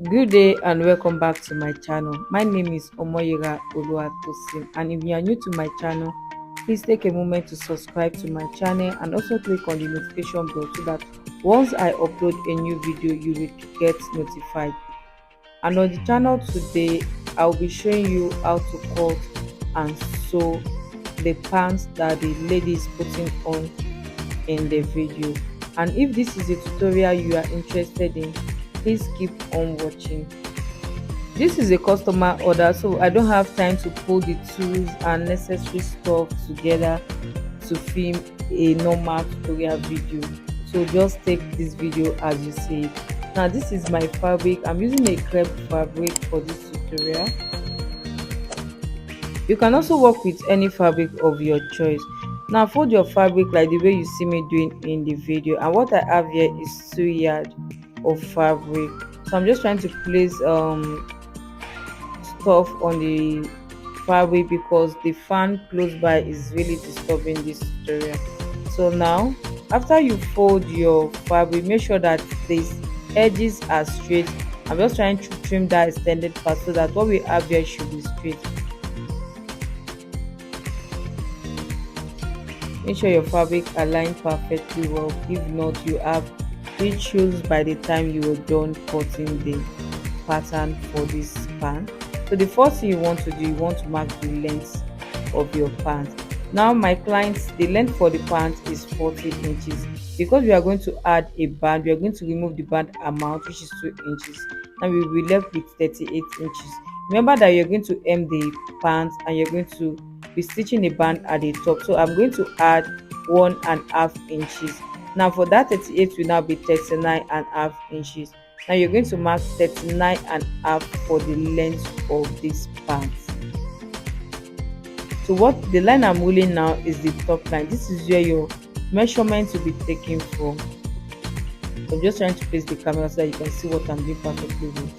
Good day and welcome back to my channel. My name is Omoyera Oluwatosin, and if you are new to my channel, please take a moment to subscribe to my channel and also click on the notification bell so that once I upload a new video you will get notified. And on the channel today, I'll be showing you how to cut and sew the pants that the lady is putting on in the video. And if this is a tutorial you are interested in, please keep on watching. This is a customer order, so I don't have time to pull the tools and necessary stuff together to film a normal tutorial video, so just take this video as you see it. Now this is my fabric. I'm using a crepe fabric for this tutorial. You can also work with any fabric of your choice. Now fold your fabric like the way you see me doing in the video, and what I have here is 2 yards of fabric. So I'm just trying to place stuff on the fabric because the fan close by is really disturbing this tutorial. So now after you fold your fabric, make sure that the edges are straight. I'm just trying to trim that extended part so that what we have here should be straight. Make sure your fabric aligns perfectly well. If not, you have issues by the time you are done cutting the pattern for this pant. So the first thing you want to do, you want to mark the length of your pant. Now my clients, the length for the pant is 40 inches. Because we are going to add a band, we are going to remove the band amount, which is 2 inches. Now we will be left with 38 inches. Remember that you're going to hem the pant and you're going to be stitching a band at the top. So I'm going to add 1.5 inches. Now for that 38 will now be 39.5 inches. Now you're going to mark 39.5 for the length of this pant. So what the line I'm ruling now is the top line. This is where your measurement will be taken from. I'm just trying to place the camera so that you can see what I'm doing perfectly well.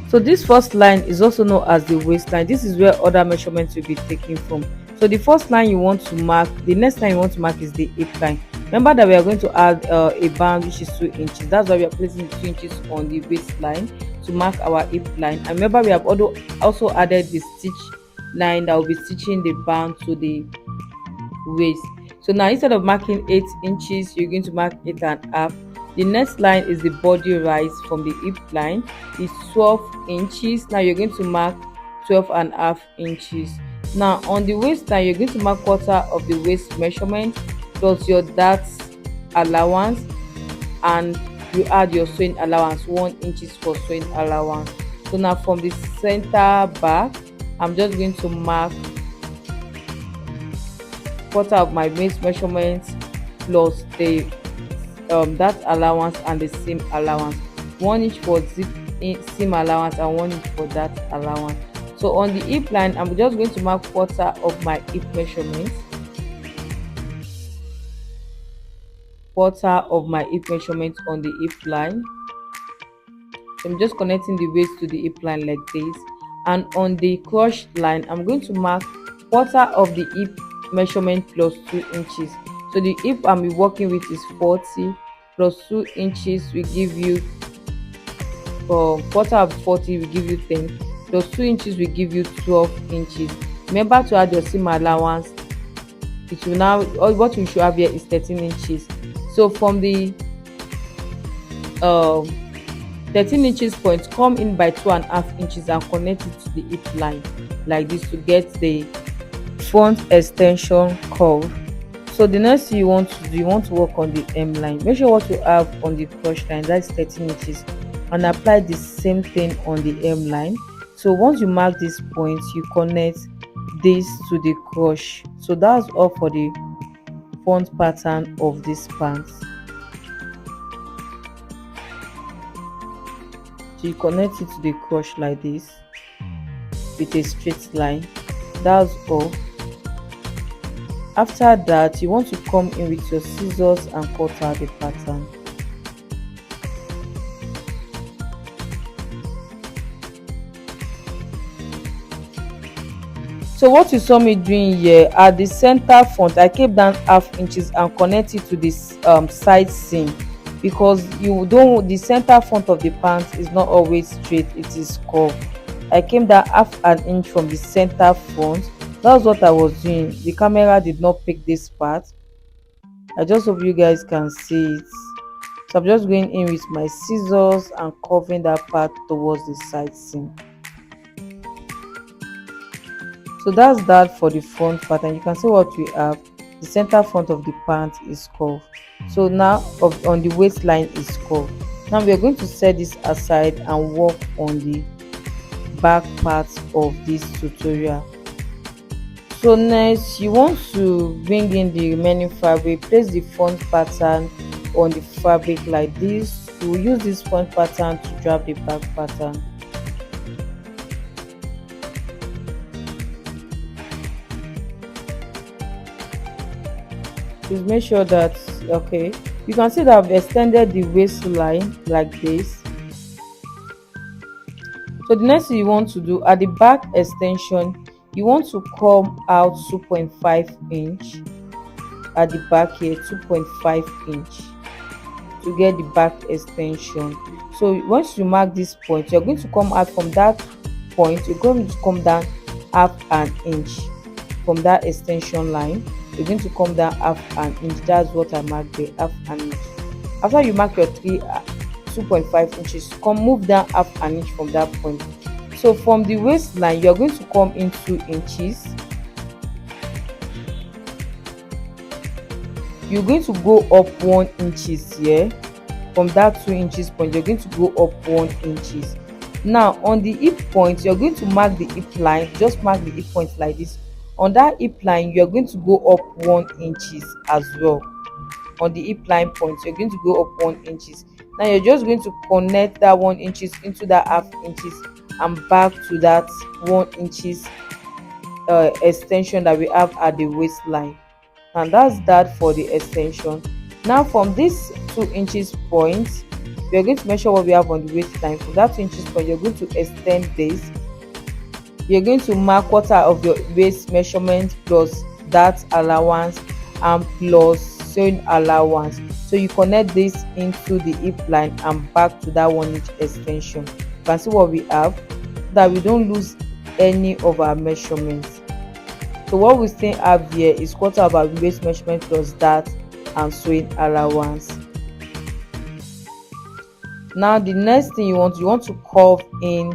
So this first line is also known as the waistline. This is where other measurements will be taken from. So the first line you want to mark, the next line you want to mark is the hip line. Remember that we are going to add a band which is 2 inches. That's why we are placing 2 inches on the waistline to mark our hip line. And remember we have also added the stitch line that will be stitching the band to the waist. So now instead of marking 8 inches, you're going to mark 8.5. The next line is the body rise from the hip line. It's 12 inches. Now you're going to mark 12.5 inches. Now on the waistline, you're going to mark quarter of the waist measurement plus your dart allowance, and you add your sewing allowance, 1 inches for sewing allowance. So now from the center back, I'm just going to mark quarter of my waist measurement plus the that allowance and the seam allowance, 1 inch for seam allowance and 1 inch for that allowance. So on the hip line, I'm just going to mark quarter of my hip measurement, quarter of my hip measurement on the hip line. So I'm just connecting the waist to the hip line like this. And on the crotch line, I'm going to mark quarter of the hip measurement plus 2 inches. So the hip I'm working with is 40 plus 2 inches will give you quarter of 40 will give you 10 plus 2 inches will give you 12 inches. Remember to add your seam allowance. It will now, what we should have here is 13 inches. So from the 13 inches point, come in by 2.5 inches and connect it to the hip line like this to get the front extension curve. So the next thing you want to do, you want to work on the hem line. Make sure what you have on the crotch line, that's 13 inches, and apply the same thing on the hem line. So once you mark this point, you connect this to the crotch. So that's all for the front pattern of this pants. So you connect it to the crotch like this with a straight line. That's all. After that, you want to come in with your scissors and cut out the pattern. So what you saw me doing here at the center front, I kept down 0.5 inches and connect it to this side seam because you don't, the center front of the pants is not always straight, it is curved. I came down half an inch from the center front. That's what I was doing. The camera did not pick this part. I just hope you guys can see it. So I'm just going in with my scissors and covering that part towards the side seam. So that's that for the front part, and you can see what we have. The center front of the pant is curved. So now on the waistline is curved. Now we are going to set this aside and work on the back part of this tutorial. So next, you want to bring in the remaining fabric. Place the front pattern on the fabric like this. You will use this front pattern to drop the back pattern. Please make sure that, okay, you can see that I've extended the waistline like this. So the next thing you want to do at the back extension, you want to come out 2.5 inch at the back here, 2.5 inch to get the back extension. So once you mark this point, you're going to come out from that point, you're going to come down half an inch from that extension line. You're going to come down half an inch. That's what I marked there, half an inch. After you mark your 2.5 inches, come move down half an inch from that point. So from the waistline, you're going to come in 2 inches. You're going to go up 1 inches here. From that 2 inches point, you're going to go up 1 inches. Now on the hip point, you're going to mark the hip line. Just mark the hip point like this. On that hip line, you're going to go up 1 inches as well. On the hip line point, you're going to go up 1 inches. Now you're just going to connect that 1 inches into that half inches and back to that 1 inches extension that we have at the waistline. And that's that for the extension. Now from this 2 inches point, we're going to measure what we have on the waistline. From that 2 inches point, you're going to extend this. You're going to mark quarter of your waist measurement plus that allowance and plus sewing allowance. So you connect this into the hip line and back to that 1 inch extension. You can see what we have, that we don't lose any of our measurements. So what we still have here is quarter of our waist measurement plus that and sewing allowance. Now the next thing you want to curve in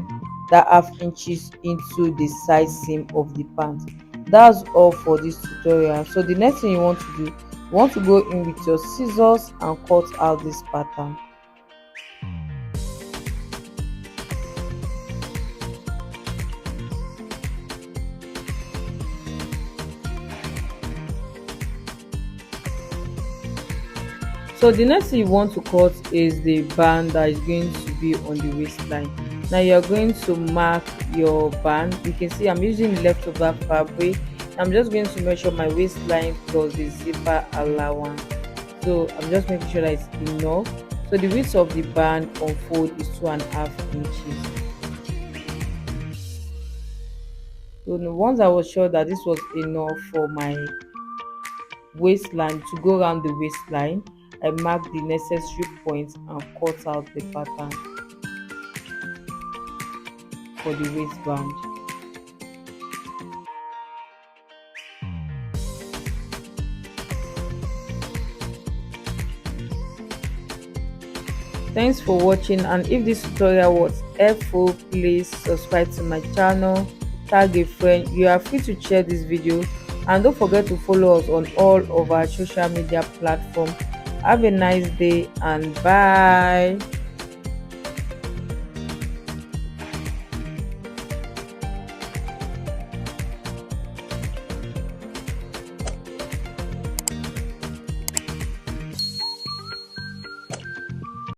that half inches into the side seam of the pant. That's all for this tutorial. So the next thing you want to do, you want to go in with your scissors and cut out this pattern. So the next thing you want to cut is the band that is going to be on the waistline. Now you're going to mark your band. You can see I'm using leftover fabric. I'm just going to measure my waistline plus the zipper allowance. So I'm just making sure that it's enough. So the width of the band on fold is 2.5 inches. So once I was sure that this was enough for my waistline to go around the waistline, I mark the necessary points and cut out the pattern for the waistband. Thanks for watching, and if this tutorial was helpful, please subscribe to my channel, tag a friend. You are free to share this video, and don't forget to follow us on all of our social media platforms. Have a nice day and bye.